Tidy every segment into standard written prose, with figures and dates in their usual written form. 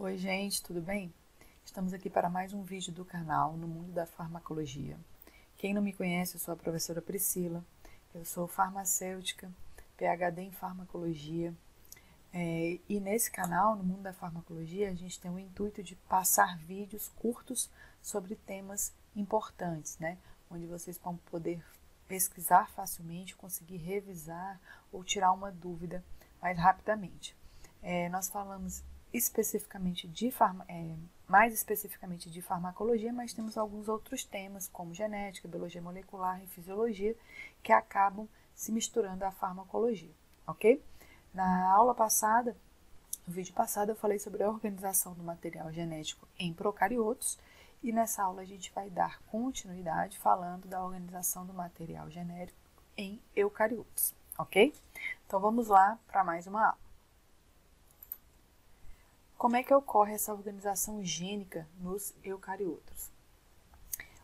Oi gente, tudo bem? Estamos aqui para mais um vídeo do canal No Mundo da Farmacologia. Quem não me conhece, eu sou a professora Priscila, eu sou farmacêutica, PhD em farmacologia, e nesse canal, No Mundo da Farmacologia, a gente tem o intuito de passar vídeos curtos sobre temas importantes, né? Onde vocês vão poder pesquisar facilmente, conseguir revisar ou tirar uma dúvida mais rapidamente. Nós falamos mais especificamente de farmacologia, mas temos alguns outros temas, como genética, biologia molecular e fisiologia, que acabam se misturando à farmacologia, ok? Na aula passada, no vídeo passado, eu falei sobre a organização do material genético em procariotos, e nessa aula a gente vai dar continuidade falando da organização do material genético em eucariotos, ok? Então vamos lá para mais uma aula. Como é que ocorre essa organização gênica nos eucariotos?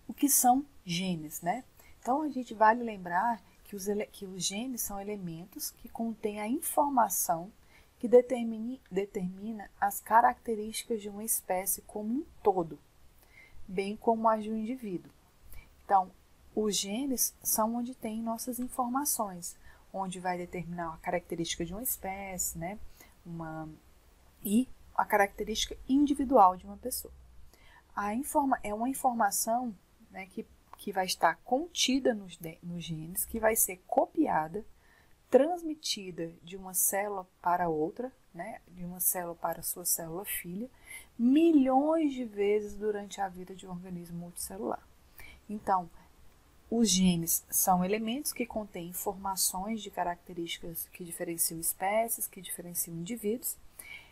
O que são genes, né? Então, a gente vale lembrar que os genes são elementos que contêm a informação que determina as características de uma espécie como um todo, bem como as de um indivíduo. Então, os genes são onde tem nossas informações, onde vai determinar a característica de uma espécie, né? E a característica individual de uma pessoa. É uma informação, né, que vai estar contida nos genes, que vai ser copiada, transmitida de uma célula para outra, né, de uma célula para a sua célula filha, milhões de vezes durante a vida de um organismo multicelular. Então, os genes são elementos que contêm informações de características que diferenciam espécies, que diferenciam indivíduos.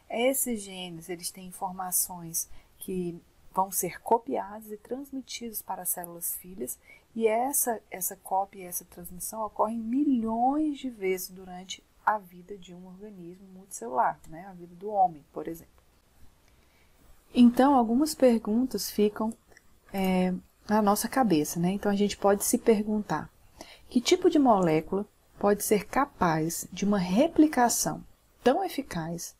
Esses genes, eles têm informações que vão ser copiadas e transmitidas para as células filhas, e essa cópia e essa transmissão ocorrem milhões de vezes durante a vida de um organismo multicelular, né? A vida do homem, por exemplo. Então, algumas perguntas ficam na nossa cabeça, né? Então, a gente pode se perguntar: que tipo de molécula pode ser capaz de uma replicação tão eficaz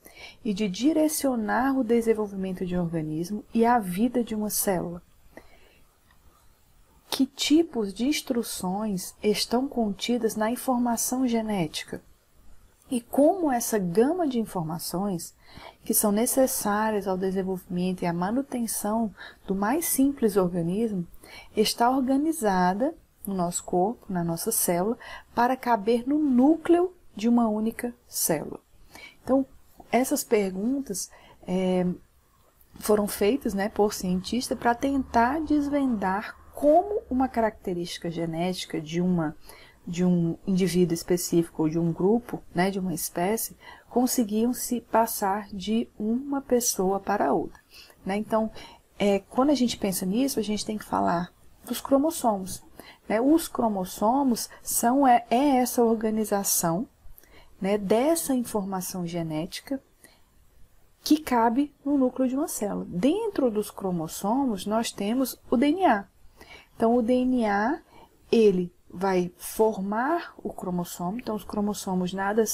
e de direcionar o desenvolvimento de um organismo e a vida de uma célula? Que tipos de instruções estão contidas na informação genética? E como essa gama de informações, que são necessárias ao desenvolvimento e à manutenção do mais simples organismo, está organizada no nosso corpo, na nossa célula, para caber no núcleo de uma única célula? Então, essas perguntas foram feitas, né, por cientistas para tentar desvendar como uma característica genética de um indivíduo específico ou de um grupo, né, de uma espécie, conseguiam se passar de uma pessoa para outra, né? Então, quando a gente pensa nisso, a gente tem que falar dos cromossomos, né? Os cromossomos são essa organização, né, dessa informação genética que cabe no núcleo de uma célula. Dentro dos cromossomos, nós temos o DNA. Então, o DNA, ele vai formar o cromossomo. Então, os cromossomos nada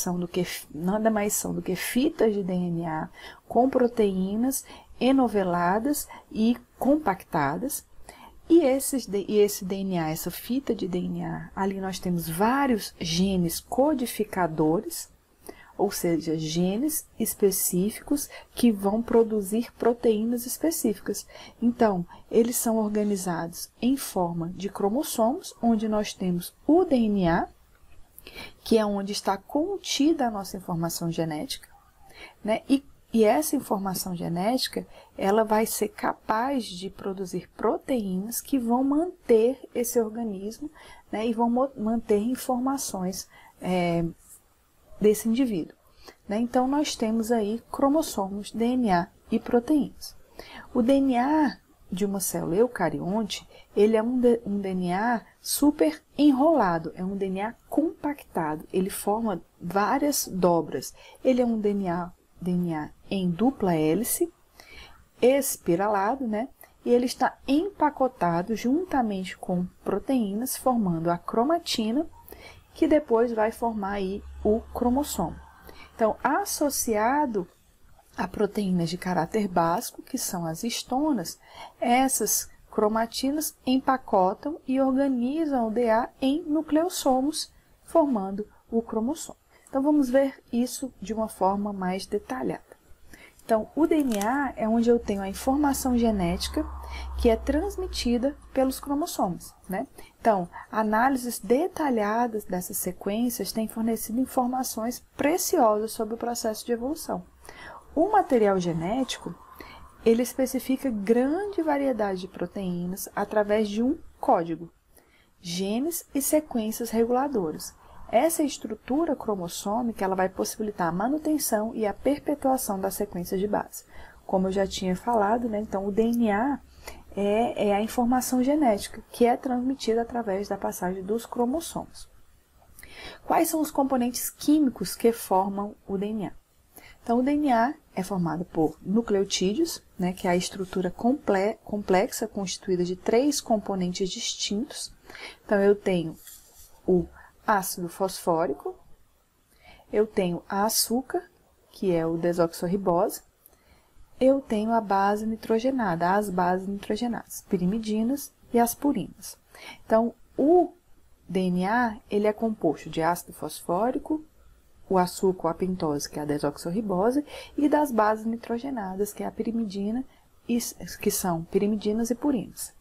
mais são do que fitas de DNA com proteínas enoveladas e compactadas. E esse DNA, essa fita de DNA, ali nós temos vários genes codificadores, ou seja, genes específicos que vão produzir proteínas específicas. Então, eles são organizados em forma de cromossomos, onde nós temos o DNA, que é onde está contida a nossa informação genética, né? E essa informação genética, ela vai ser capaz de produzir proteínas que vão manter esse organismo, né, e vão manter informações desse indivíduo, né? Então, nós temos aí cromossomos, DNA e proteínas. O DNA de uma célula eucarionte, ele é um DNA super enrolado, é um DNA compactado, ele forma várias dobras. Ele é um DNA em dupla hélice, espiralado, né? E ele está empacotado juntamente com proteínas, formando a cromatina, que depois vai formar aí o cromossomo. Então, associado a proteínas de caráter básico, que são as histonas. Essas cromatinas empacotam e organizam o DNA em nucleossomos, formando o cromossomo. Então, vamos ver isso de uma forma mais detalhada. Então, o DNA é onde eu tenho a informação genética que é transmitida pelos cromossomos, né? Então, análises detalhadas dessas sequências têm fornecido informações preciosas sobre o processo de evolução. O material genético, ele especifica grande variedade de proteínas através de um código, genes e sequências reguladoras. Essa estrutura cromossômica ela vai possibilitar a manutenção e a perpetuação das sequências de base. Como eu já tinha falado, né? Então o DNA é a informação genética que é transmitida através da passagem dos cromossomos. Quais são os componentes químicos que formam o DNA? Então o DNA é formado por nucleotídeos, né? Que é a estrutura complexa constituída de 3 componentes distintos. Então eu tenho o ácido fosfórico, eu tenho a açúcar, que é o desoxirribose, eu tenho a base nitrogenada, as bases nitrogenadas, pirimidinas e as purinas. Então, o DNA, ele é composto de ácido fosfórico, o açúcar, a pentose, que é a desoxirribose, e das bases nitrogenadas, que é a pirimidina, que são pirimidinas e purinas.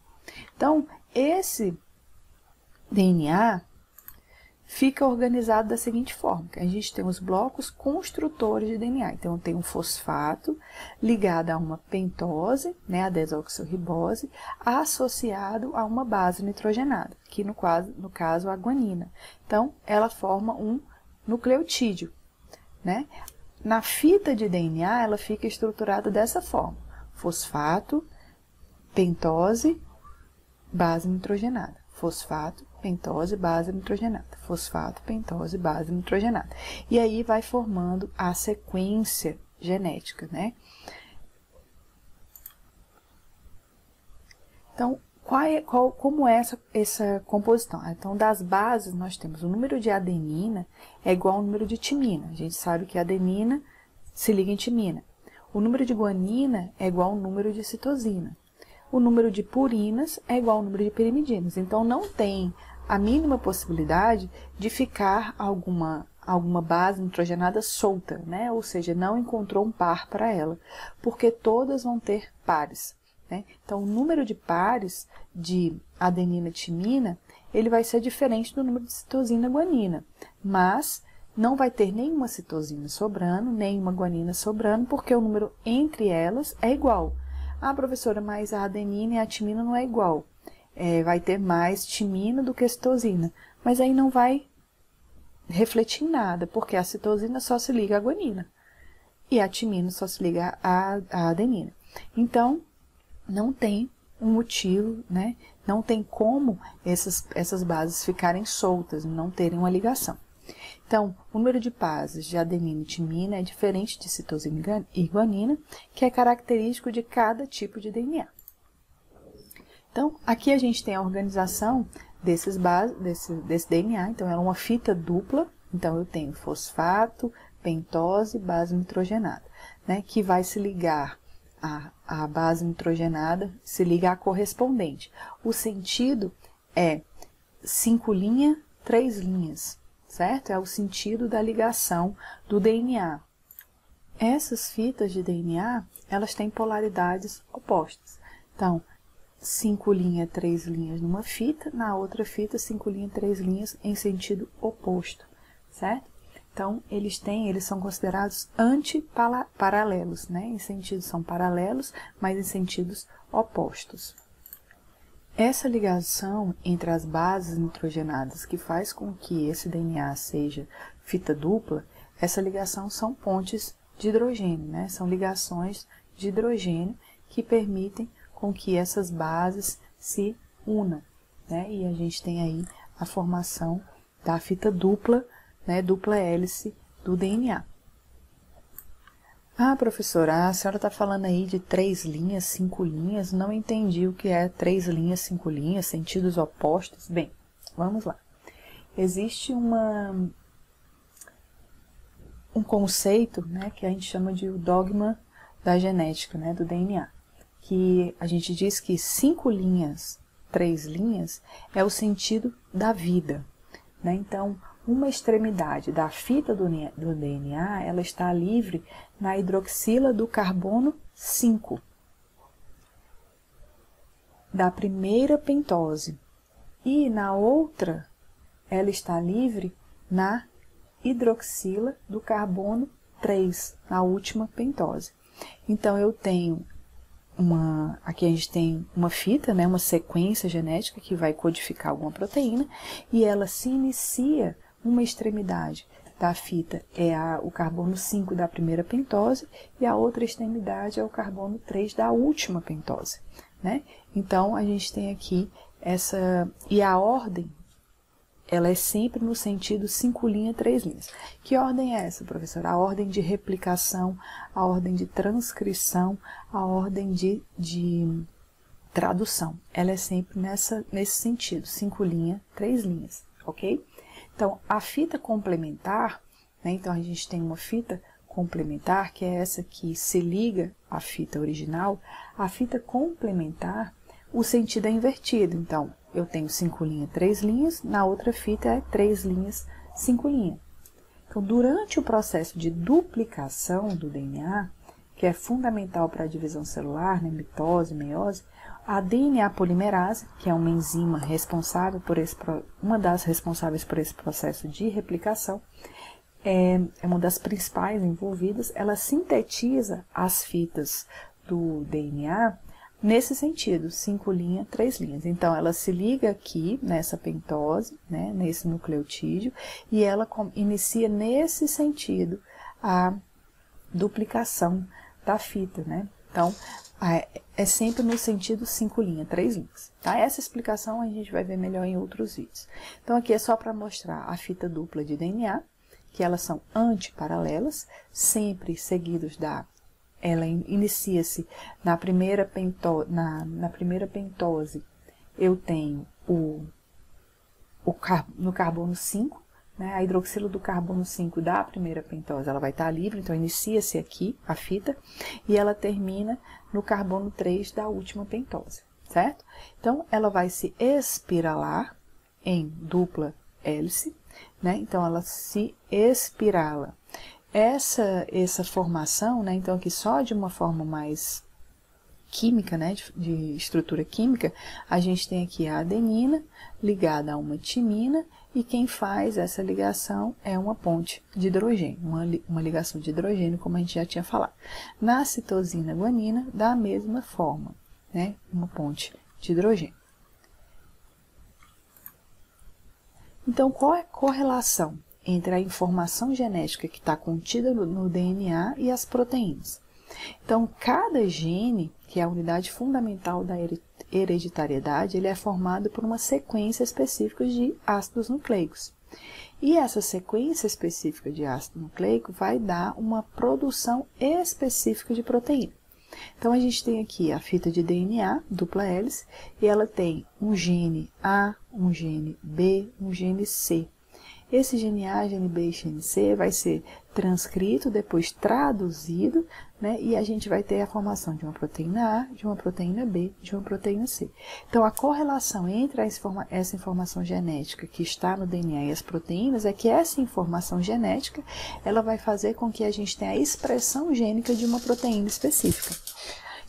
Então, esse DNA fica organizado da seguinte forma, que a gente tem os blocos construtores de DNA. Então, tem um fosfato ligado a uma pentose, né, a desoxirribose, associado a uma base nitrogenada, que no caso a guanina. Então, ela forma um nucleotídeo, né? Na fita de DNA, ela fica estruturada dessa forma: fosfato, pentose, base nitrogenada. Fosfato, pentose, base nitrogenada. Fosfato, pentose, base nitrogenada. E aí vai formando a sequência genética, né? Então, como é essa composição? Então, das bases, nós temos o número de adenina é igual ao número de timina. A gente sabe que a adenina se liga em timina. O número de guanina é igual ao número de citosina. O número de purinas é igual ao número de pirimidinas. Então, não tem a mínima possibilidade de ficar alguma base nitrogenada solta, né? Ou seja, não encontrou um par para ela, porque todas vão ter pares, né? Então, o número de pares de adenina e timina, ele vai ser diferente do número de citosina e guanina, mas não vai ter nenhuma citosina sobrando, nenhuma guanina sobrando, porque o número entre elas é igual. Ah, professora, mas a adenina e a timina não é igual. Vai ter mais timina do que citosina, mas aí não vai refletir em nada, porque a citosina só se liga à guanina e a timina só se liga à adenina. Então, não tem um motivo, né? Não tem como essas bases ficarem soltas, não terem uma ligação. Então, o número de bases de adenina e timina é diferente de citosina e guanina, que é característico de cada tipo de DNA. Então, aqui a gente tem a organização desse DNA, então é uma fita dupla, então eu tenho fosfato, pentose, base nitrogenada, né, que vai se ligar a base nitrogenada, se liga à correspondente. O sentido é 5 linhas, 3 linhas, certo? É o sentido da ligação do DNA. Essas fitas de DNA, elas têm polaridades opostas. Então, 5 linhas, 3 linhas numa fita, na outra fita 5 linhas, 3 linhas em sentido oposto, certo? Então, eles são considerados antiparalelos, né? Em sentidos são paralelos, mas em sentidos opostos. Essa ligação entre as bases nitrogenadas que faz com que esse DNA seja fita dupla, essa ligação são pontes de hidrogênio, né? São ligações de hidrogênio que permitem com que essas bases se unam, né? E a gente tem aí a formação da fita dupla, né? Dupla hélice do DNA. Ah, professora, a senhora está falando aí de 3 linhas, 5 linhas, não entendi o que é 3 linhas, 5 linhas, sentidos opostos. Bem, vamos lá. Existe um conceito, né, que a gente chama de o dogma da genética, né, do DNA, que a gente diz que 5 linhas, 3 linhas, é o sentido da vida, né? Então, uma extremidade da fita do DNA, ela está livre na hidroxila do carbono 5, da primeira pentose, e na outra, ela está livre na hidroxila do carbono 3, na última pentose. Então, eu tenho aqui a gente tem uma fita, né, uma sequência genética que vai codificar alguma proteína, e ela se inicia, uma extremidade da fita é o carbono 5 da primeira pentose, e a outra extremidade é o carbono 3 da última pentose, né? Então, a gente tem aqui e a ordem, ela é sempre no sentido 5 linhas, 3 linhas. Que ordem é essa, professora? A ordem de replicação, a ordem de transcrição, a ordem de tradução. Ela é sempre nesse sentido, 5 linhas, 3 linhas, ok? Então, a fita complementar, né, então a gente tem uma fita complementar, que é essa que se liga à fita original. A fita complementar, o sentido é invertido, então, eu tenho 5 linhas, 3 linhas, na outra fita é 3 linhas, 5 linhas. Então, durante o processo de duplicação do DNA, que é fundamental para a divisão celular, né, mitose, meiose, a DNA polimerase, que é uma enzima responsável uma das responsáveis por esse processo de replicação, é uma das principais envolvidas, ela sintetiza as fitas do DNA nesse sentido, 5 linhas, 3 linhas. Então, ela se liga aqui nessa pentose, né, nesse nucleotídeo, e ela inicia nesse sentido a duplicação da fita, né? Então, é sempre no sentido 5 linhas, 3 linhas. Tá? Essa explicação a gente vai ver melhor em outros vídeos. Então, aqui é só para mostrar a fita dupla de DNA, que elas são antiparalelas, sempre seguidos ela inicia-se na primeira pentose, eu tenho no carbono 5, né, a hidroxila do carbono 5 da primeira pentose, ela vai estar livre, então inicia-se aqui a fita, e ela termina no carbono 3 da última pentose, certo? Então, ela vai se espiralar em dupla hélice, né, então ela se espirala. Essa formação, né, então aqui só de uma forma mais química, né, de estrutura química, a gente tem aqui a adenina ligada a uma timina, e quem faz essa ligação é uma ponte de hidrogênio, uma ligação de hidrogênio, como a gente já tinha falado. Na citosina guanina, da mesma forma, né, uma ponte de hidrogênio. Então, qual é a correlação entre a informação genética que está contida no DNA e as proteínas? Então, cada gene, que é a unidade fundamental da hereditariedade, ele é formado por uma sequência específica de ácidos nucleicos. E essa sequência específica de ácido nucleico vai dar uma produção específica de proteína. Então, a gente tem aqui a fita de DNA, dupla hélice, e ela tem um gene A, um gene B, um gene C. Esse gene A, gene B e gene C vai ser transcrito, depois traduzido, né, e a gente vai ter a formação de uma proteína A, de uma proteína B, de uma proteína C. Então, a correlação entre essa informação genética que está no DNA e as proteínas é que essa informação genética ela vai fazer com que a gente tenha a expressão gênica de uma proteína específica.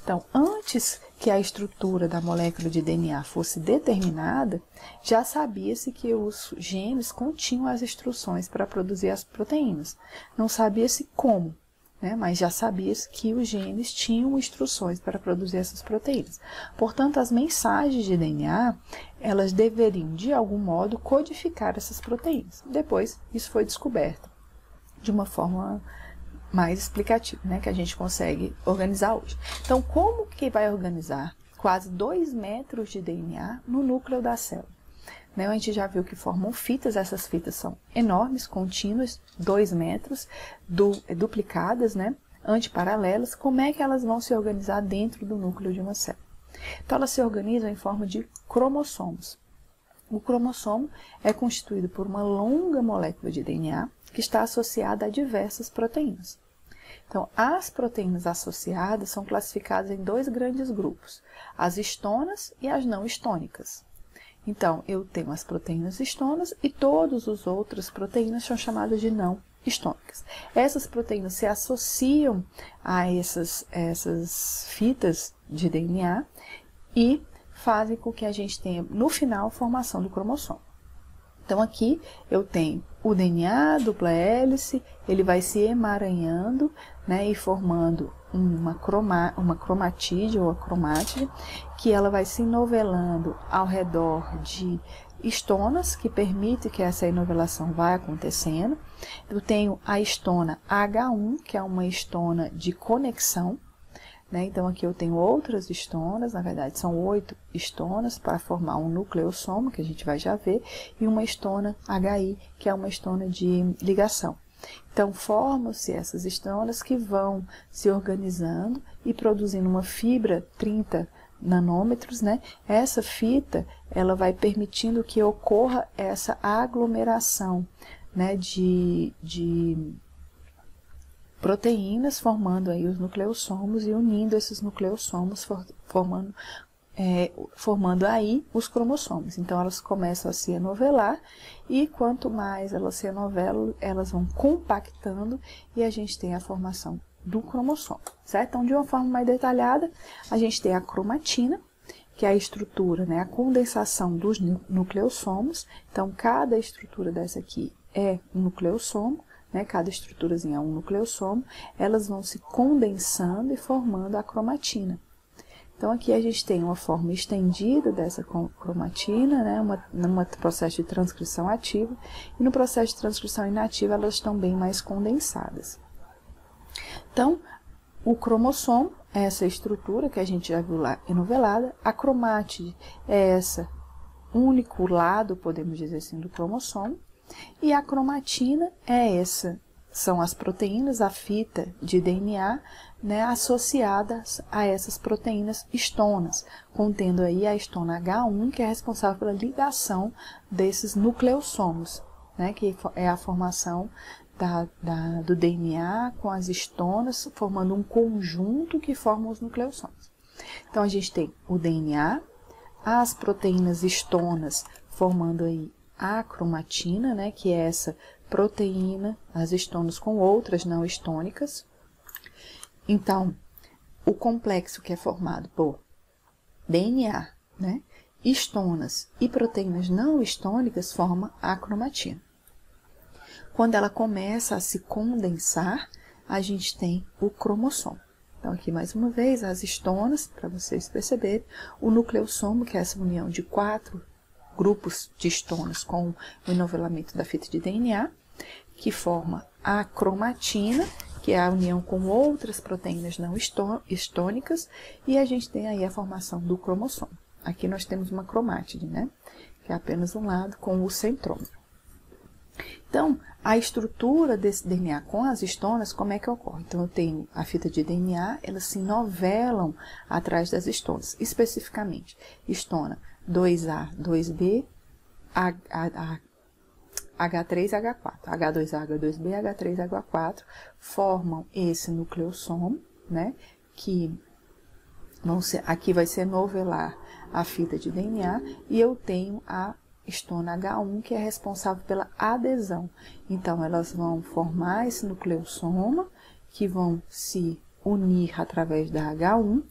Então, antes que a estrutura da molécula de DNA fosse determinada, já sabia-se que os genes continham as instruções para produzir as proteínas. Não sabia-se como, né? Mas já sabia-se que os genes tinham instruções para produzir essas proteínas. Portanto, as mensagens de DNA, elas deveriam, de algum modo, codificar essas proteínas. Depois, isso foi descoberto de uma forma mais explicativa, né, que a gente consegue organizar hoje. Então, como que vai organizar quase 2 metros de DNA no núcleo da célula? Né, a gente já viu que formam fitas, essas fitas são enormes, contínuas, 2 metros, duplicadas, né, antiparalelas. Como é que elas vão se organizar dentro do núcleo de uma célula? Então, elas se organizam em forma de cromossomos. O cromossomo é constituído por uma longa molécula de DNA, que está associada a diversas proteínas. Então, as proteínas associadas são classificadas em dois grandes grupos, as histonas e as não histônicas. Então, eu tenho as proteínas histonas e todas as outras proteínas são chamadas de não histônicas. Essas proteínas se associam a essas fitas de DNA e fazem com que a gente tenha, no final, a formação do cromossomo. Então, aqui eu tenho o DNA, dupla hélice, ele vai se emaranhando, né, e formando uma cromatídea ou a cromátide, que ela vai se enovelando ao redor de histonas, que permite que essa enovelação vá acontecendo. Eu tenho a histona H1, que é uma histona de conexão, né? Então, aqui eu tenho outras histonas, na verdade são 8 histonas para formar um nucleossomo, que a gente vai já ver, e uma histona HI, que é uma histona de ligação. Então, formam-se essas histonas que vão se organizando e produzindo uma fibra 30 nanômetros, né? Essa fita, ela vai permitindo que ocorra essa aglomeração, né, de proteínas, formando aí os nucleossomos e unindo esses nucleossomos, formando aí os cromossomos. Então, elas começam a se enovelar e quanto mais elas se enovelam, elas vão compactando e a gente tem a formação do cromossomo, certo? Então, de uma forma mais detalhada, a gente tem a cromatina, que é a estrutura, né, a condensação dos nucleossomos. Então, cada estrutura dessa aqui é um nucleossomo, né, cada estruturazinha é um nucleossomo, elas vão se condensando e formando a cromatina. Então, aqui a gente tem uma forma estendida dessa cromatina, né, num processo de transcrição ativa, e no processo de transcrição inativa elas estão bem mais condensadas. Então, o cromossomo é essa estrutura que a gente já viu lá enovelada, a cromátide é esse único lado, podemos dizer assim, do cromossomo, e a cromatina é essa, são as proteínas, a fita de DNA, né, associadas a essas proteínas histonas, contendo aí a histona H1, que é responsável pela ligação desses nucleossomos, né, que é a formação do DNA com as histonas, formando um conjunto que forma os nucleossomos. Então, a gente tem o DNA, as proteínas histonas formando aí a cromatina, né, que é essa proteína, as histonas com outras não histônicas. Então, o complexo que é formado por DNA, né, histonas e proteínas não histônicas forma a cromatina. Quando ela começa a se condensar, a gente tem o cromossomo. Então, aqui mais uma vez, as histonas, para vocês perceberem, o nucleossomo, que é essa união de 4 grupos de histonas com o enovelamento da fita de DNA, que forma a cromatina, que é a união com outras proteínas não histônicas, e a gente tem aí a formação do cromossomo. Aqui nós temos uma cromátide, né, que é apenas um lado com o centrômero. Então, a estrutura desse DNA com as histonas, como é que ocorre? Então, eu tenho a fita de DNA, elas se novelam atrás das histonas, especificamente histona 2A, 2B, H3, H4, H2A, H2B, H3, H4, formam esse nucleossomo, né, que aqui vai ser novelar a fita de DNA, e eu tenho a histona H1, que é responsável pela adesão. Então, elas vão formar esse nucleossoma, que vão se unir através da H1.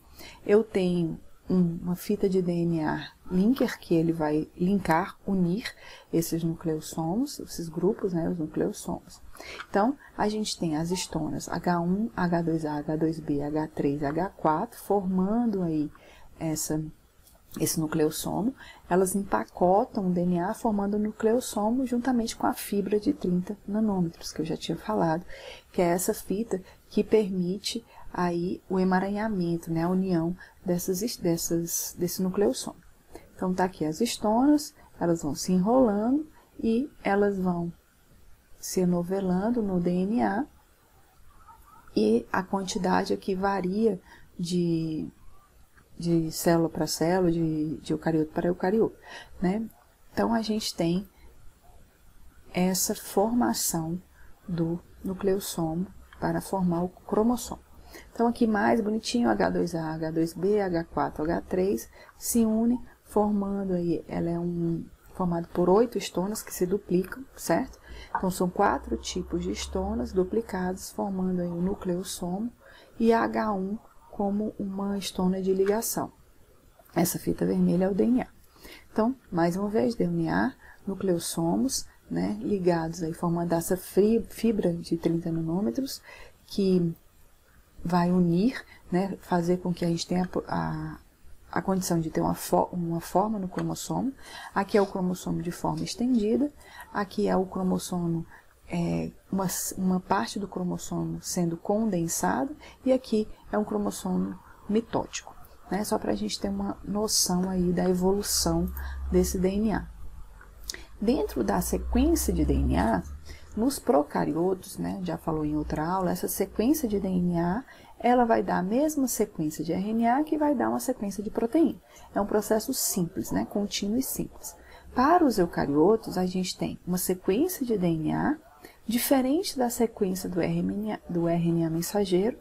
Eu tenho uma fita de DNA linker, que ele vai linkar, unir esses nucleossomos, esses grupos, né, os nucleossomos. Então, a gente tem as histonas H1, H2A, H2B, H3, H4, formando aí esse nucleossomo. Elas empacotam o DNA formando o nucleossomo juntamente com a fibra de 30 nanômetros, que eu já tinha falado, que é essa fita que permite aí o emaranhamento, né, a união desse nucleossomo. Então, tá aqui as histonas, elas vão se enrolando e elas vão se enovelando no DNA, e a quantidade aqui varia de célula para célula, de eucarioto para eucarioto, né? Então, a gente tem essa formação do nucleossomo para formar o cromossomo. Então, aqui mais bonitinho, H2A, H2B, H4, H3, se une, formando aí, ela é formado por 8 estonas que se duplicam, certo? Então, são 4 tipos de estonas duplicados, formando aí o nucleossomo, e H1 como uma estona de ligação. Essa fita vermelha é o DNA. Então, mais uma vez, DNA, nucleossomos, né, ligados aí, formando essa fibra de 30 nanômetros, que vai unir, né, fazer com que a gente tenha a condição de ter uma forma no cromossomo. Aqui é o cromossomo de forma estendida, aqui é o cromossomo, uma parte do cromossomo sendo condensado, e aqui é um cromossomo mitótico, né, só para a gente ter uma noção aí da evolução desse DNA. Dentro da sequência de DNA, nos procariotos, né, já falou em outra aula, essa sequência de DNA, ela vai dar a mesma sequência de RNA que vai dar uma sequência de proteína. É um processo simples, né, contínuo e simples. Para os eucariotos, a gente tem uma sequência de DNA diferente da sequência do RNA mensageiro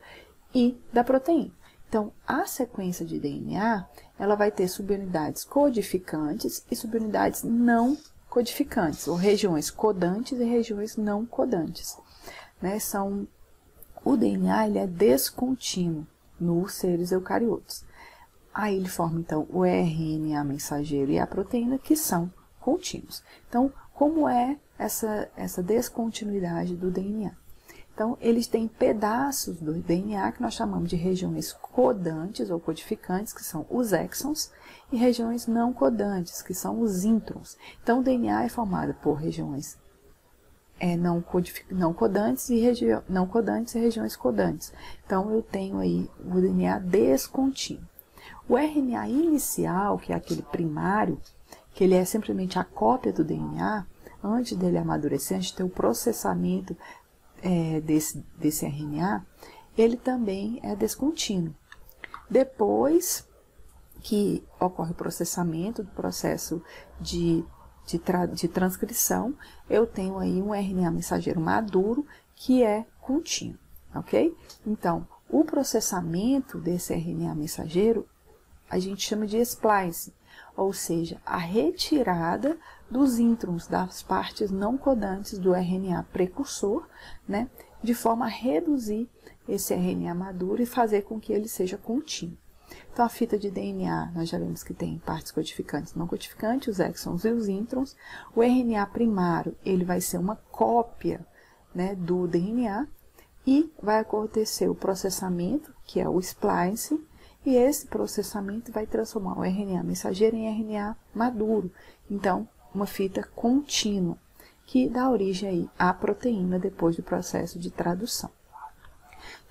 e da proteína. Então, a sequência de DNA, ela vai ter subunidades codificantes e subunidades não codificantes, ou regiões codantes e regiões não codantes, né? O DNA ele é descontínuo nos seres eucariotos. Aí ele forma, então, o RNA mensageiro e a proteína, que são contínuos. Então, como é essa descontinuidade do DNA? Então, eles têm pedaços do DNA que nós chamamos de regiões codantes ou codificantes, que são os exons, e regiões não codantes, que são os introns. Então, o DNA é formado por regiões não codantes e regiões codantes. Então, eu tenho aí o DNA descontínuo. O RNA inicial, que é aquele primário, que ele é simplesmente a cópia do DNA, antes dele amadurecer, antes de ter o processamento desse RNA, ele também é descontínuo. Depois que ocorre o processamento do processo de transcrição, eu tenho aí um RNA mensageiro maduro que é contínuo, ok? Então, o processamento desse RNA mensageiro a gente chama de splice, ou seja, a retirada dos introns, das partes não codantes do RNA precursor, né, de forma a reduzir esse RNA maduro e fazer com que ele seja contínuo. Então, a fita de DNA, nós já vimos que tem partes codificantes e não codificantes, os exons e os introns. O RNA primário, ele vai ser uma cópia, né, do DNA, e vai acontecer o processamento, que é o splice, e esse processamento vai transformar o RNA mensageiro em RNA maduro. Então, uma fita contínua, que dá origem aí à proteína depois do processo de tradução.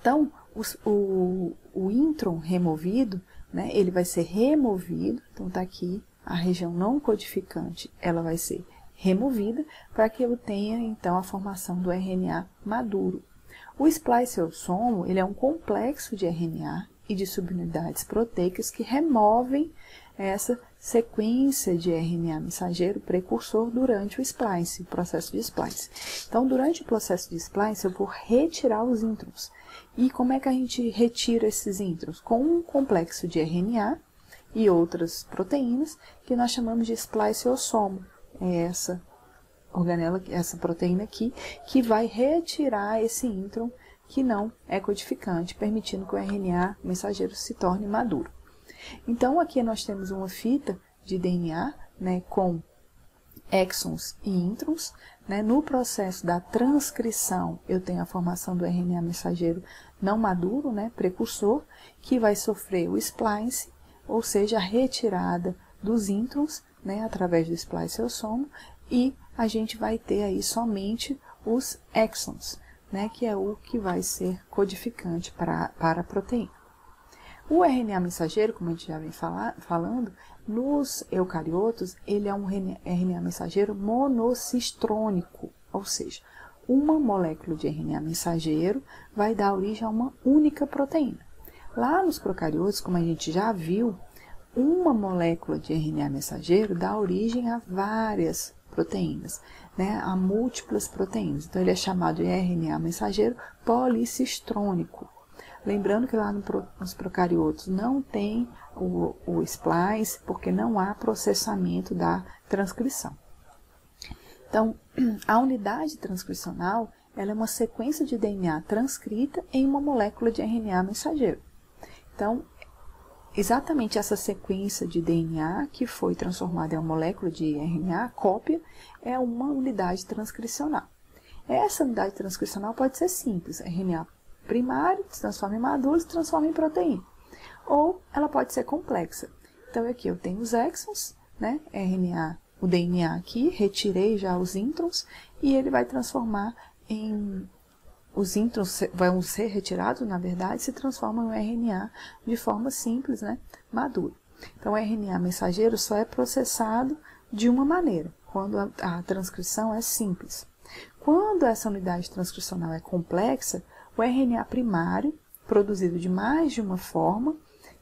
Então, o intron removido, né, ele vai ser removido, então está aqui a região não codificante, ela vai ser removida para que eu tenha então a formação do RNA maduro. O spliceossomo, ele é um complexo de RNA e de subunidades proteicas que removem essa sequência de RNA mensageiro precursor durante o splice, o processo de splice. Então, durante o processo de splice, eu vou retirar os introns. E como é que a gente retira esses introns? Com um complexo de RNA e outras proteínas que nós chamamos de spliceossomo. É essa organela, essa proteína aqui, que vai retirar esse intron que não é codificante, permitindo que o RNA mensageiro se torne maduro. Então, aqui nós temos uma fita de DNA, né, com exons e introns, né. No processo da transcrição, eu tenho a formação do RNA mensageiro não maduro, né, precursor, que vai sofrer o splice, ou seja, a retirada dos introns, né, através do spliceossomo, e a gente vai ter aí somente os exons, né, que é o que vai ser codificante para a proteína. O RNA mensageiro, como a gente já vem falando, nos eucariotos, ele é um RNA mensageiro monocistrônico, ou seja, uma molécula de RNA mensageiro vai dar origem a uma única proteína. Lá nos procariotos, como a gente já viu, uma molécula de RNA mensageiro dá origem a várias proteínas, né, a múltiplas proteínas. Então, ele é chamado de RNA mensageiro policistrônico. Lembrando que lá nos procariotos não tem o splice, porque não há processamento da transcrição. Então, a unidade transcricional, ela é uma sequência de DNA transcrita em uma molécula de RNA mensageiro. Então, exatamente essa sequência de DNA que foi transformada em uma molécula de RNA, cópia, é uma unidade transcricional. Essa unidade transcricional pode ser simples, RNA primário, se transforma em maduro, se transforma em proteína. Ou ela pode ser complexa. Então, aqui eu tenho os exons, né, RNA, o DNA aqui, retirei já os introns, e ele vai transformar em... Os introns vão ser retirados, na verdade, se transformam em RNA de forma simples, né, maduro. Então, o RNA mensageiro só é processado de uma maneira, quando a transcrição é simples. Quando essa unidade transcricional é complexa, o RNA primário, produzido de mais de uma forma,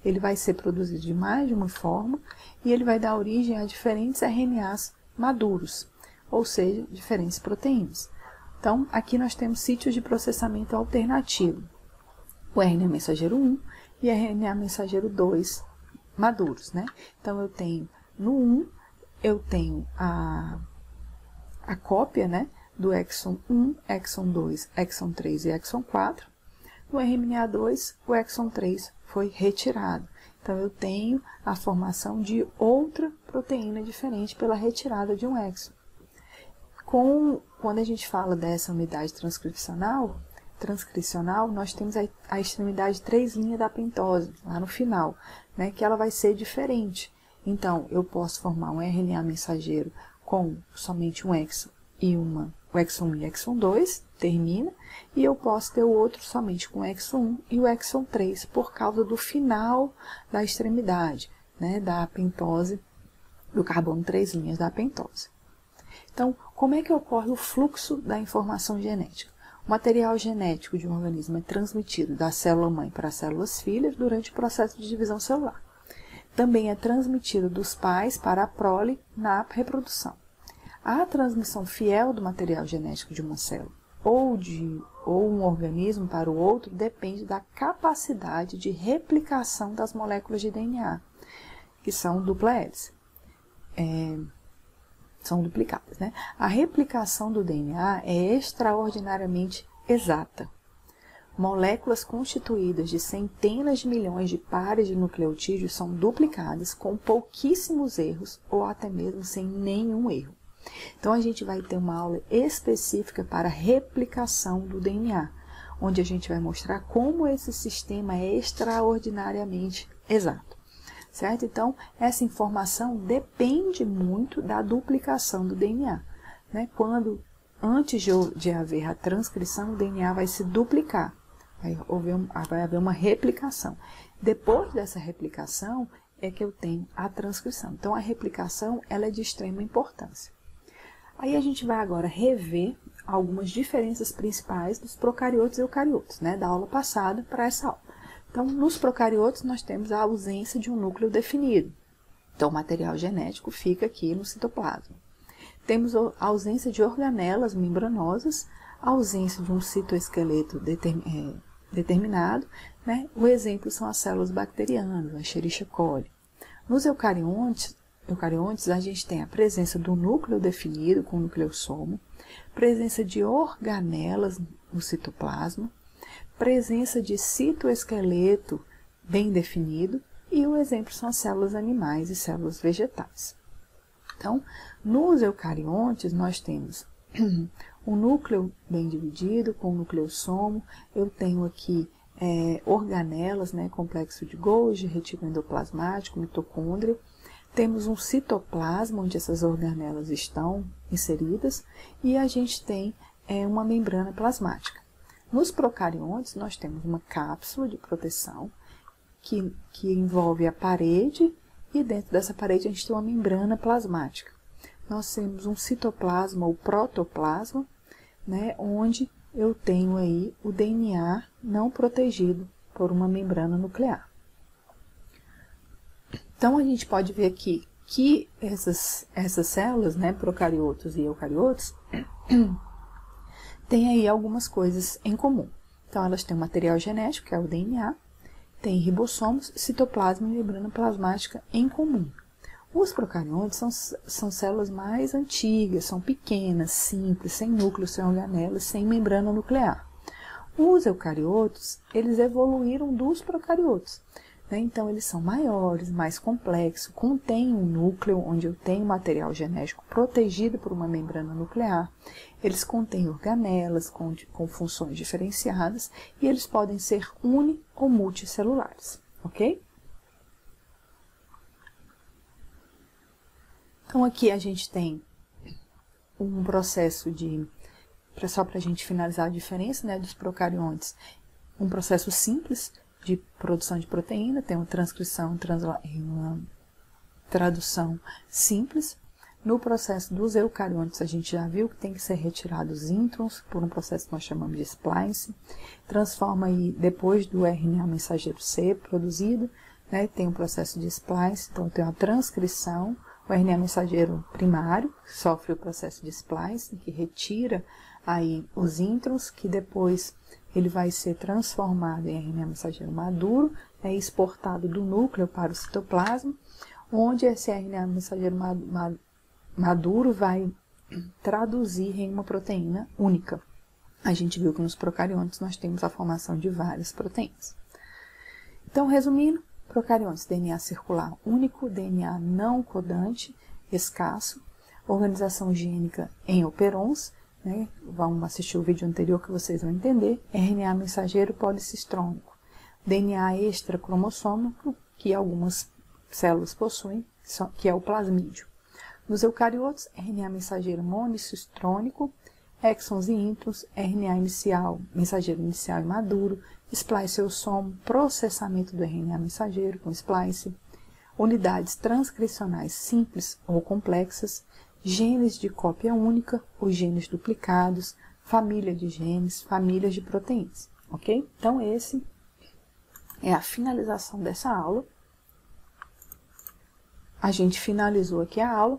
ele vai ser produzido de mais de uma forma, e ele vai dar origem a diferentes RNAs maduros, ou seja, diferentes proteínas. Então, aqui nós temos sítios de processamento alternativo. O RNA mensageiro 1 e RNA mensageiro 2 maduros, né? Então, eu tenho no 1, eu tenho a cópia, né, do exon 1, exon 2, exon 3 e exon 4. No RNA2, o exon 3 foi retirado. Então, eu tenho a formação de outra proteína diferente pela retirada de um exon. Quando a gente fala dessa unidade transcricional, nós temos a extremidade 3' da pentose, lá no final, né, que ela vai ser diferente. Então, eu posso formar um RNA mensageiro com somente um exon e o exon 1 e o exon 2, termina, e eu posso ter o outro somente com o exon 1 e o exon 3, por causa do final da extremidade, né, da pentose, do carbono 3' da pentose. Então, como é que ocorre o fluxo da informação genética? O material genético de um organismo é transmitido da célula-mãe para as células filhas durante o processo de divisão celular. Também é transmitido dos pais para a prole na reprodução. A transmissão fiel do material genético de uma célula ou um organismo para o outro depende da capacidade de replicação das moléculas de DNA, que são dupla hélice. São duplicadas, né? A replicação do DNA é extraordinariamente exata. Moléculas constituídas de centenas de milhões de pares de nucleotídeos são duplicadas com pouquíssimos erros ou até mesmo sem nenhum erro. Então, a gente vai ter uma aula específica para replicação do DNA, onde a gente vai mostrar como esse sistema é extraordinariamente exato. Certo? Então, essa informação depende muito da duplicação do DNA. Né? Antes de haver a transcrição, o DNA vai se duplicar. Vai haver uma replicação. Depois dessa replicação, é que eu tenho a transcrição. Então, a replicação ela é de extrema importância. Aí a gente vai agora rever algumas diferenças principais dos procariotos e eucariotos, né? Da aula passada para essa aula. Então, nos procariotos, nós temos a ausência de um núcleo definido. Então, o material genético fica aqui no citoplasma. Temos a ausência de organelas membranosas, a ausência de um citoesqueleto determinado, né? O exemplo são as células bacterianas, a Escherichia coli. Nos eucariontes, a gente tem a presença do núcleo definido com o nucleossomo, presença de organelas no citoplasma, presença de citoesqueleto bem definido, e o exemplo são as células animais e células vegetais. Então, nos eucariontes, nós temos um núcleo bem dividido, com o nucleossomo. Eu tenho aqui organelas, né, complexo de Golgi, retículo endoplasmático, mitocôndria. Temos um citoplasma, onde essas organelas estão inseridas, e a gente tem uma membrana plasmática. Nos procariontes, nós temos uma cápsula de proteção que envolve a parede, e dentro dessa parede a gente tem uma membrana plasmática. Nós temos um citoplasma ou protoplasma, né, onde eu tenho aí o DNA não protegido por uma membrana nuclear. Então, a gente pode ver aqui que essas células, né, procariotos e eucariotos, têm aí algumas coisas em comum. Então, elas têm um material genético, que é o DNA, tem ribossomos, citoplasma e membrana plasmática em comum. Os procariontes são células mais antigas, são pequenas, simples, sem núcleo, sem organelas, sem membrana nuclear. Os eucariotos, eles evoluíram dos procariotos, né? Então, eles são maiores, mais complexos, contêm um núcleo onde eu tenho material genético protegido por uma membrana nuclear. Eles contêm organelas com funções diferenciadas e eles podem ser uni- ou multicelulares, ok? Então, aqui a gente tem um processo só para a gente finalizar a diferença, né, dos procariontes, um processo simples de produção de proteína, tem uma transcrição e uma tradução simples. No processo dos eucariontes, a gente já viu que tem que ser retirados os introns por um processo que nós chamamos de splice, transforma aí, depois do RNA mensageiro ser produzido, né, tem um processo de splice, então tem uma transcrição, o RNA mensageiro primário sofre o processo de splice, que retira aí os introns, que depois ele vai ser transformado em RNA mensageiro maduro, é exportado do núcleo para o citoplasma, onde esse RNA mensageiro maduro vai traduzir em uma proteína única. A gente viu que nos procariontes nós temos a formação de várias proteínas. Então, resumindo, procariontes, DNA circular único, DNA não codante, escasso, organização gênica em operons, né? Vamos assistir o vídeo anterior que vocês vão entender, RNA mensageiro policistrônico, DNA extracromossômico, que algumas células possuem, que é o plasmídio. Nos eucariotos, RNA mensageiro monocistrônico, exons e introns, RNA inicial, mensageiro inicial e maduro, spliceossomo, processamento do RNA mensageiro com splice, unidades transcricionais simples ou complexas, genes de cópia única ou genes duplicados, família de genes, famílias de proteínas, ok? Então, esse é a finalização dessa aula. A gente finalizou aqui a aula,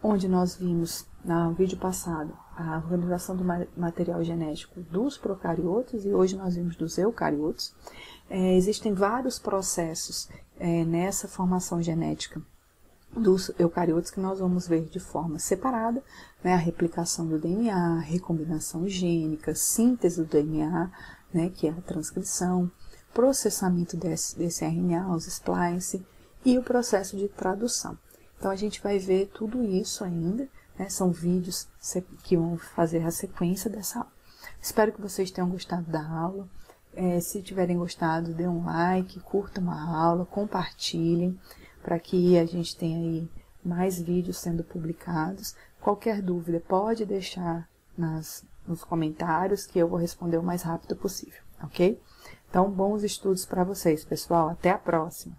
onde nós vimos, no vídeo passado, a organização do material genético dos procariotos e hoje nós vimos dos eucariotos. Existem vários processos nessa formação genética dos eucariotos que nós vamos ver de forma separada, né? A replicação do DNA, a recombinação gênica, síntese do DNA, né? Que é a transcrição, processamento desse RNA, os splice, e o processo de tradução. Então, a gente vai ver tudo isso ainda, né? São vídeos que vão fazer a sequência dessa aula. Espero que vocês tenham gostado da aula. Se tiverem gostado, dê um like, curtam a aula, compartilhem, para que a gente tenha aí mais vídeos sendo publicados. Qualquer dúvida, pode deixar nos comentários, que eu vou responder o mais rápido possível, ok? Então, bons estudos para vocês, pessoal. Até a próxima!